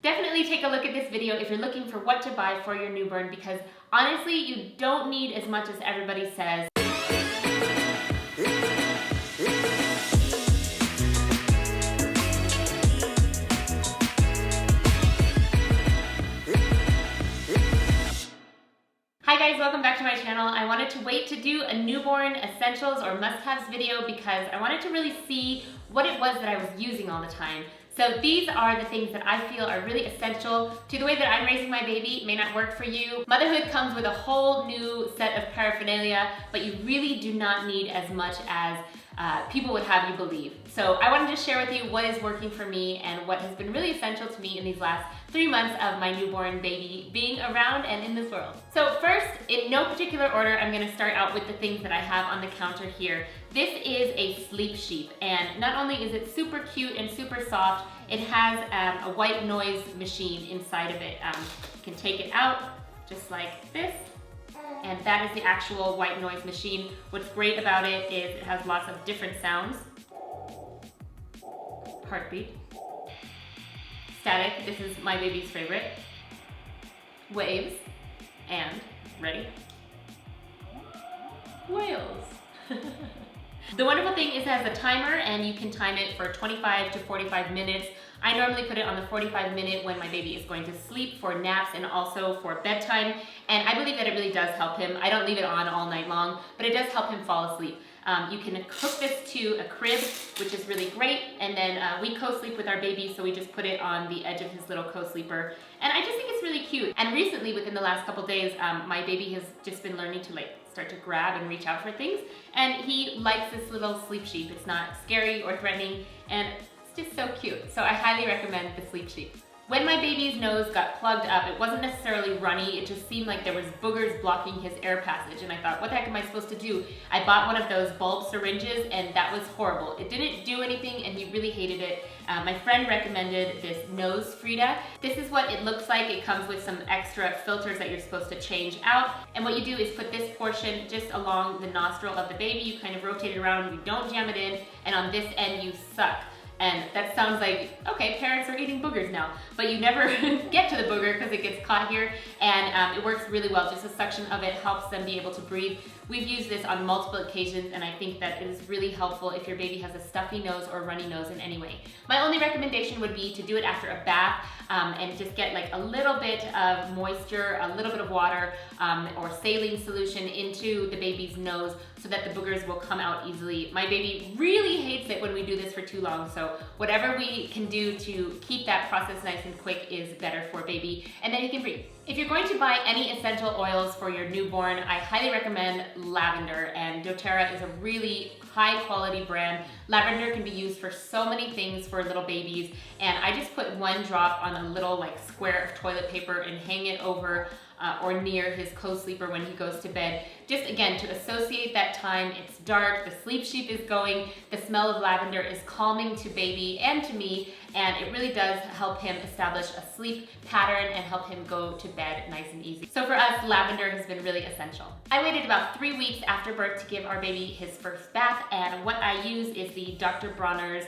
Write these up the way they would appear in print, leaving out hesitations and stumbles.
Definitely take a look at this video if you're looking for what to buy for your newborn, because honestly, you don't need as much as everybody says. Hi guys, welcome back to my channel. I wanted to wait to do a newborn essentials or must-haves video because I wanted to really see what it was that I was using all the time. So these are the things that I feel are really essential to the way that I'm raising my baby. It may not work for you. Motherhood comes with a whole new set of paraphernalia, but you really do not need as much as people would have you believe. So I wanted to share with you what is working for me and what has been really essential to me in these last 3 months of my newborn baby being around and in this world. So first, in no particular order, I'm gonna start out with the things that I have on the counter here. This is a sleep sheep, and not only is it super cute and super soft, it has a white noise machine inside of it. You can take it out just like this, and that is the actual white noise machine. What's great about it is it has lots of different sounds. Heartbeat. Static, this is my baby's favorite. Waves, and, ready? Whales. The wonderful thing is it has a timer and you can time it for 25 to 45 minutes. I normally put it on the 45-minute when my baby is going to sleep for naps and also for bedtime. And I believe that it really does help him. I don't leave it on all night long, but it does help him fall asleep. You can hook this to a crib, which is really great. And then we co-sleep with our baby, so we just put it on the edge of his little co-sleeper. And I just think it's really cute. And recently, within the last couple days, my baby has just been learning to start to grab and reach out for things. And he likes this little sleep sheep. It's not scary or threatening, and it's just so cute. So I highly recommend the sleep sheep. When my baby's nose got plugged up, it wasn't necessarily runny, it just seemed like there was boogers blocking his air passage, and I thought, what the heck am I supposed to do? I bought one of those bulb syringes, and that was horrible. It didn't do anything, and he really hated it. My friend recommended this nose FRIDA. This is what it looks like. It comes with some extra filters that you're supposed to change out, and what you do is put this portion just along the nostril of the baby. You kind of rotate it around, you don't jam it in, and on this end you suck. And that sounds like, okay, parents are eating boogers now, but you never get to the booger because it gets caught here, and it works really well. Just a suction of it helps them be able to breathe. We've used this on multiple occasions, and I think that it is really helpful if your baby has a stuffy nose or runny nose in any way. My only recommendation would be to do it after a bath and just get like a little bit of moisture, a little bit of water or saline solution into the baby's nose so that the boogers will come out easily. My baby really hates it when we do this for too long, so whatever we can do to keep that process nice and quick is better for baby, and then he can breathe. If you're going to buy any essential oils for your newborn, I highly recommend lavender, and doTERRA is a really high quality brand. Lavender can be used for so many things for little babies, and I just put 1 drop on a little square of toilet paper and hang it over or near his co-sleeper when he goes to bed. Just again, to associate that time. It's dark, the sleep sheep is going, the smell of lavender is calming to baby and to me, and it really does help him establish a sleep pattern and help him go to bed nice and easy. So for us, lavender has been really essential. I waited about 3 weeks after birth to give our baby his first bath, and what I use is the Dr. Bronner's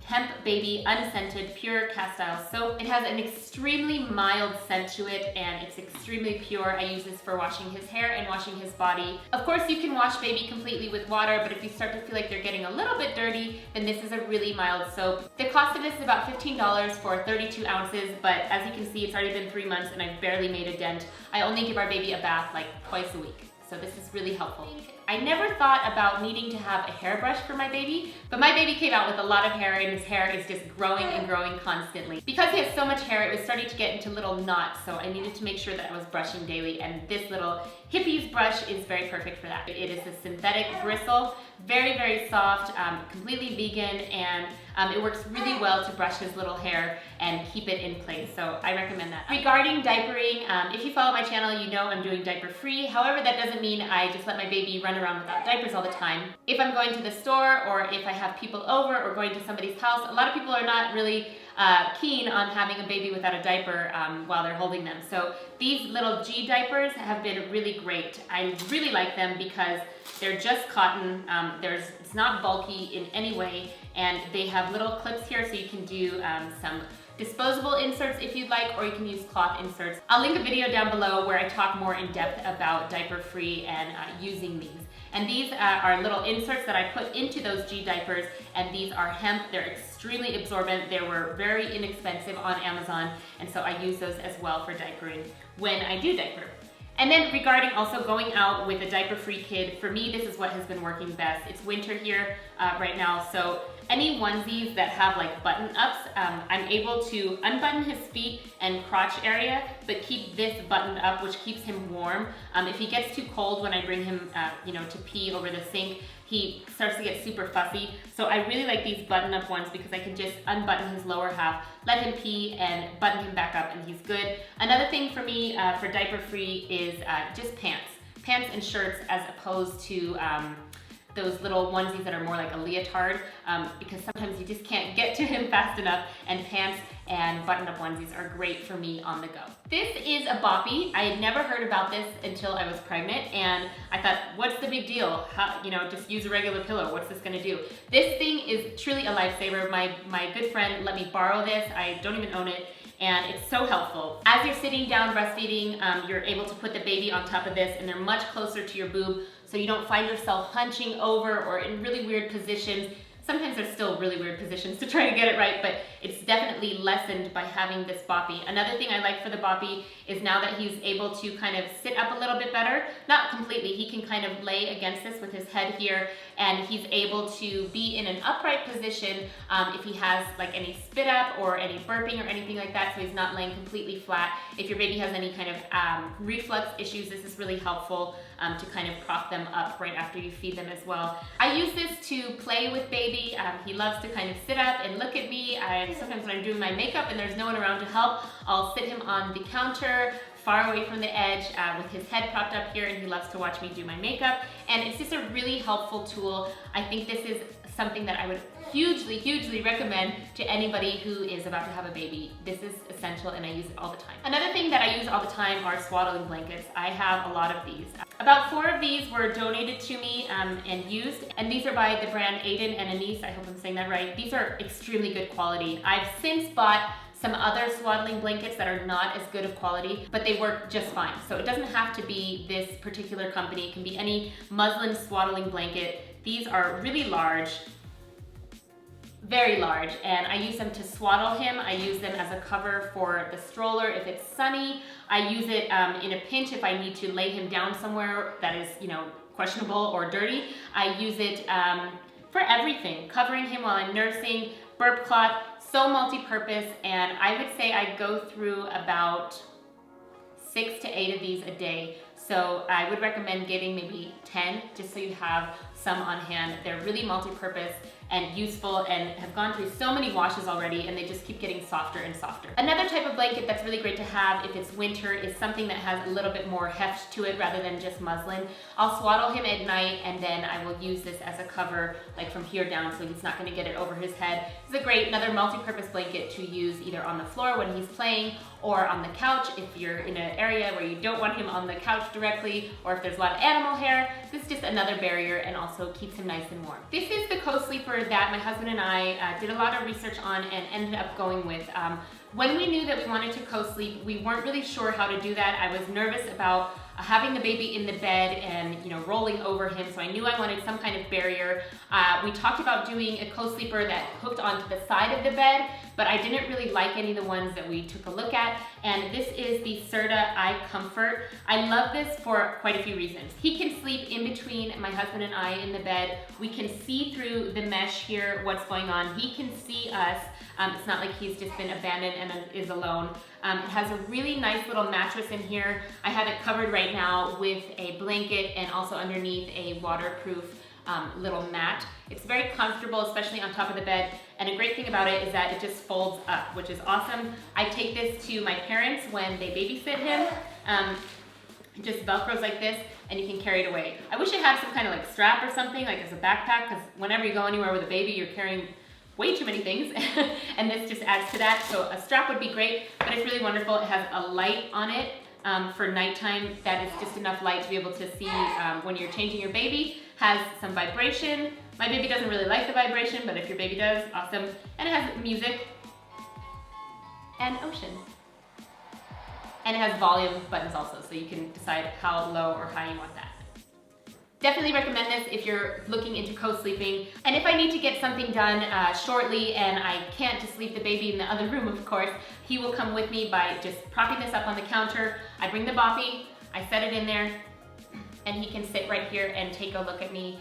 Hemp Baby Unscented Pure Castile Soap. It has an extremely mild scent to it, and it's extremely pure. I use this for washing his hair and washing his body. Of course, you can wash baby completely with water, but if you start to feel like they're getting a little bit dirty, then this is a really mild soap. The cost of this is about $15 for 32 ounces, but as you can see, it's already been 3 months and I've barely made a dent. I only give our baby a bath twice a week, so this is really helpful. I never thought about needing to have a hairbrush for my baby, but my baby came out with a lot of hair, and his hair is just growing and growing constantly. Because he has so much hair, it was starting to get into little knots, so I needed to make sure that I was brushing daily, and this little hippie's brush is very perfect for that. It is a synthetic bristle, very, very soft, completely vegan, and it works really well to brush his little hair and keep it in place, so I recommend that. Regarding diapering, if you follow my channel, you know I'm doing diaper free. However, that doesn't mean I just let my baby run around without diapers all the time. If I'm going to the store, or if I have people over, or going to somebody's house, a lot of people are not really keen on having a baby without a diaper while they're holding them. So these little G diapers have been really great. I really like them because they're just cotton, it's not bulky in any way, and they have little clips here so you can do some disposable inserts if you'd like, or you can use cloth inserts. I'll link a video down below where I talk more in depth about diaper free and using these. And these are little inserts that I put into those G diapers, and these are hemp. They're extremely absorbent. They were very inexpensive on Amazon, and so I use those as well for diapering when I do diaper. And then regarding also going out with a diaper-free kid, for me, this is what has been working best. It's winter here right now, so any onesies that have like button-ups, I'm able to unbutton his feet and crotch area, but keep this buttoned up, which keeps him warm. If he gets too cold when I bring him, to pee over the sink, he starts to get super fussy. So I really like these button-up ones because I can just unbutton his lower half, let him pee, and button him back up, and he's good. Another thing for me for diaper-free is just pants. Pants and shirts as opposed to those little onesies that are more like a leotard, because sometimes you just can't get to him fast enough, and pants and button-up onesies are great for me on the go. This is a BOPPY. I had never heard about this until I was pregnant, and I thought, what's the big deal? How, just use a regular pillow. What's this gonna do? This thing is truly a lifesaver. My good friend let me borrow this. I don't even own it, and it's so helpful. As you're sitting down breastfeeding, you're able to put the baby on top of this, and they're much closer to your boob, so you don't find yourself hunching over or in really weird positions. Sometimes there's still really weird positions to try to get it right, but it's definitely lessened by having this BOPPY. Another thing I like for the BOPPY is now that he's able to kind of sit up a little bit better, not completely, he can kind of lay against this with his head here, and he's able to be in an upright position if he has like any spit up or any burping or anything like that, so he's not laying completely flat. If your baby has any kind of reflux issues, this is really helpful to kind of prop them up right after you feed them as well. I use this to play with baby. He loves to kind of sit up and look at me. Sometimes when I'm doing my makeup and there's no one around to help, I'll sit him on the counter, far away from the edge, with his head propped up here, and he loves to watch me do my makeup. And it's just a really helpful tool. I think this is something that I would hugely, hugely recommend to anybody who is about to have a baby. This is essential, and I use it all the time. Another thing that I use all the time are swaddling blankets. I have a lot of these. About 4 of these were donated to me and used, and these are by the brand Aiden and Anise. I hope I'm saying that right. These are extremely good quality. I've since bought some other swaddling blankets that are not as good of quality, but they work just fine. So it doesn't have to be this particular company. It can be any muslin swaddling blanket. These are really large, very large, and I use them to swaddle him. I use them as a cover for the stroller if it's sunny. I use it in a pinch if I need to lay him down somewhere that is, questionable or dirty. I use it for everything, covering him while I'm nursing, burp cloth, so multi-purpose, and I would say I go through about 6 to 8 of these a day. So I would recommend getting maybe 10 just so you have some on hand. They're really multi-purpose and useful and have gone through so many washes already, and they just keep getting softer and softer. Another type of blanket that's really great to have if it's winter is something that has a little bit more heft to it rather than just muslin. I'll swaddle him at night, and then I will use this as a cover like from here down so he's not going to get it over his head. It's a great another multi-purpose blanket to use either on the floor when he's playing or on the couch if you're in an area where you don't want him on the couch directly, or if there's a lot of animal hair. This is just another barrier and also keeps him nice and warm. This is the co-sleeper that my husband and I did a lot of research on and ended up going with. When we knew that we wanted to co-sleep, we weren't really sure how to do that. I was nervous about having the baby in the bed and rolling over him, so I knew I wanted some kind of barrier. We talked about doing a co-sleeper that hooked onto the side of the bed, but I didn't really like any of the ones that we took a look at, and this is the SERTA ICOMFORT. I love this for quite a few reasons. He can sleep in between my husband and I in the bed. We can see through the mesh here what's going on. He can see us. It's not like he's just been abandoned and is alone. It has a really nice little mattress in here. I have it covered right now with a blanket and also underneath a waterproof little mat. It's very comfortable, especially on top of the bed. And a great thing about it is that it just folds up, which is awesome. I take this to my parents when they babysit him. It just velcros like this, and you can carry it away. I wish it had some kind of like strap or something, like as a backpack, because whenever you go anywhere with a baby, you're carrying way too many things, and this just adds to that. So a strap would be great, but it's really wonderful. It has a light on it for nighttime that is just enough light to be able to see when you're changing your baby. Has some vibration. My baby doesn't really like the vibration, but if your baby does, awesome. And it has music. and ocean. And it has volume buttons also, so you can decide how low or high you want that. Definitely recommend this if you're looking into co-sleeping. And if I need to get something done shortly and I can't just leave the baby in the other room, of course, he will come with me by just propping this up on the counter. I bring the BOPPY, I set it in there, and he can sit right here and take a look at me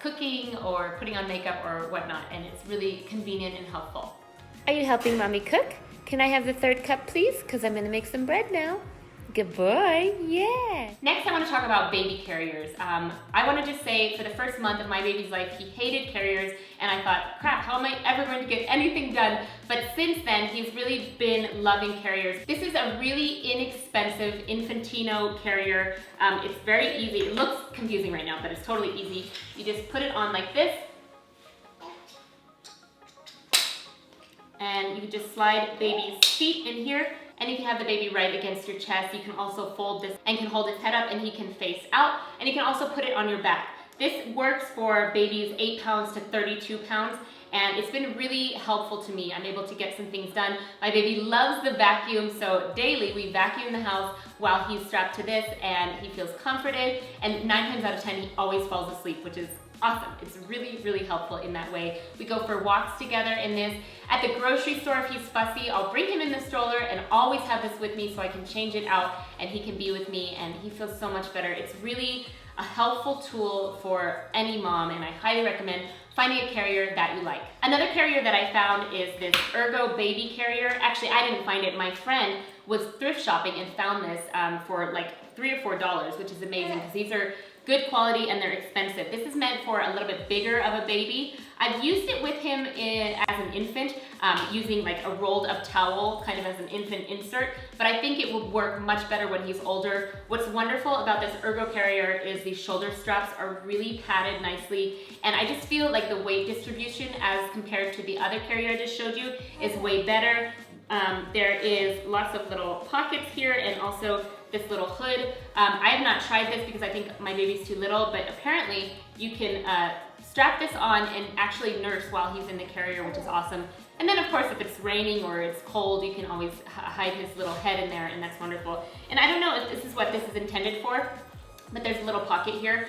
cooking or putting on makeup or whatnot, and it's really convenient and helpful. Are you helping mommy cook? Can I have the third cup, please? Because I'm gonna make some bread now. Good boy, yeah. Next, I want to talk about baby carriers. I want to just say, for the first month of my baby's life, he hated carriers, and I thought, crap, how am I ever going to get anything done? But since then, he's really been loving carriers. This is a really inexpensive Infantino carrier. It's very easy. It looks confusing right now, but it's totally easy. You just put it on like this, and you can just slide baby's feet in here, and you can have the baby right against your chest. You can also fold this and can hold his head up, and he can face out, and you can also put it on your back. This works for babies 8 pounds to 32 pounds, and it's been really helpful to me. I'm able to get some things done. My baby loves the vacuum, so daily we vacuum the house while he's strapped to this, and he feels comforted, and 9 times out of 10 he always falls asleep, which is awesome. It's really, really helpful in that way. We go for walks together in this. At the grocery store, if he's fussy, I'll bring him in the stroller and always have this with me so I can change it out and he can be with me, and he feels so much better. It's really a helpful tool for any mom, and I highly recommend finding a carrier that you like. Another carrier that I found is this ERGOBABY carrier. Actually, I didn't find it. My friend was thrift shopping and found this for like $3 or $4, which is amazing because these are good quality and they're expensive. This is meant for a little bit bigger of a baby. I've used it with him as an infant, using like a rolled up towel kind of as an infant insert, but I think it will work much better when he's older. What's wonderful about this Ergo carrier is the shoulder straps are really padded nicely, and I just feel like the weight distribution as compared to the other carrier I just showed you is way better. There is lots of little pockets here and also this little hood. I have not tried this because I think my baby's too little, but apparently you can strap this on and actually nurse while he's in the carrier, which is awesome. And then of course, if it's raining or it's cold, you can always hide his little head in there, and that's wonderful. And I don't know if this is what this is intended for, but there's a little pocket here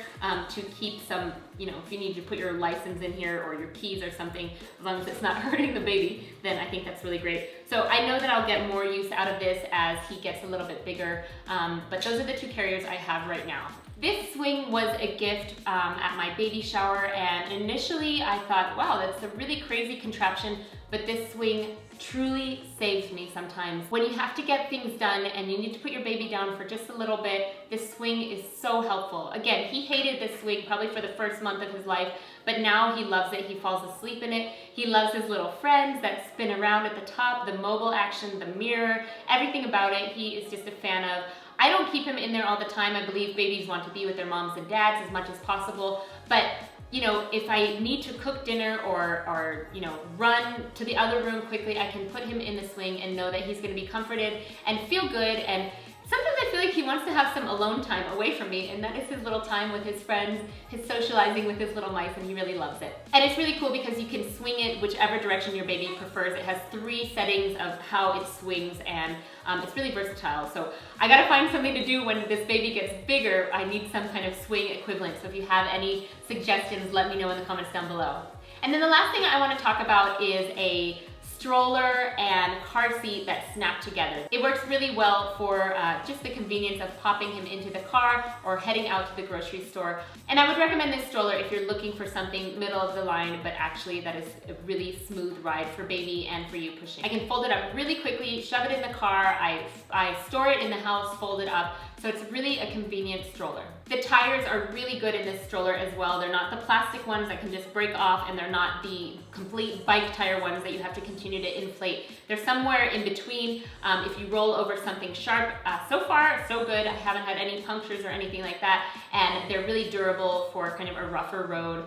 to keep some, you know, if you need to put your license in here or your keys or something, as long as it's not hurting the baby, then I think that's really great. So I know that I'll get more use out of this as he gets a little bit bigger, but those are the 2 carriers I have right now. This swing was a gift at my baby shower, and initially I thought, wow, that's a really crazy contraption, but this swing truly saves me sometimes. When you have to get things done and you need to put your baby down for just a little bit, this swing is so helpful. Again, he hated this swing probably for the first month of his life, but now he loves it. He falls asleep in it. He loves his little friends that spin around at the top, the mobile action, the mirror, everything about it he is just a fan of. I don't keep him in there all the time. I believe babies want to be with their moms and dads as much as possible, but you know, if I need to cook dinner or you know, run to the other room quickly, I can put him in the swing and know that he's gonna be comforted and feel good. And sometimes I feel like he wants to have some alone time away from me, and that is his little time with his friends, his socializing with his little mice, and he really loves it. And it's really cool because you can swing it whichever direction your baby prefers. It has 3 settings of how it swings, and it's really versatile. So I gotta find something to do when this baby gets bigger. I need some kind of swing equivalent. So if you have any suggestions, let me know in the comments down below. And then the last thing I want to talk about is a stroller and car seat that snap together. It works really well for just the convenience of popping him into the car or heading out to the grocery store. And I would recommend this stroller if you're looking for something middle of the line, but actually that is a really smooth ride for baby and for you pushing. I can fold it up really quickly, shove it in the car, I store it in the house, fold it up, so it's really a convenient stroller. The tires are really good in this stroller as well. They're not the plastic ones that can just break off, and they're not the complete bike tire ones that you have to continue to inflate. They're somewhere in between. If you roll over something sharp, so far so good. I haven't had any punctures or anything like that, and they're really durable for kind of a rougher road,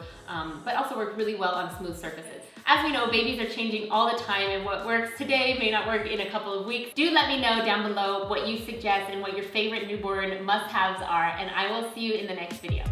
but also work really well on smooth surfaces. As we know, babies are changing all the time, and what works today may not work in a couple of weeks. Do let me know down below what you suggest and what your favorite newborn must-haves are, and I will see you in the next video.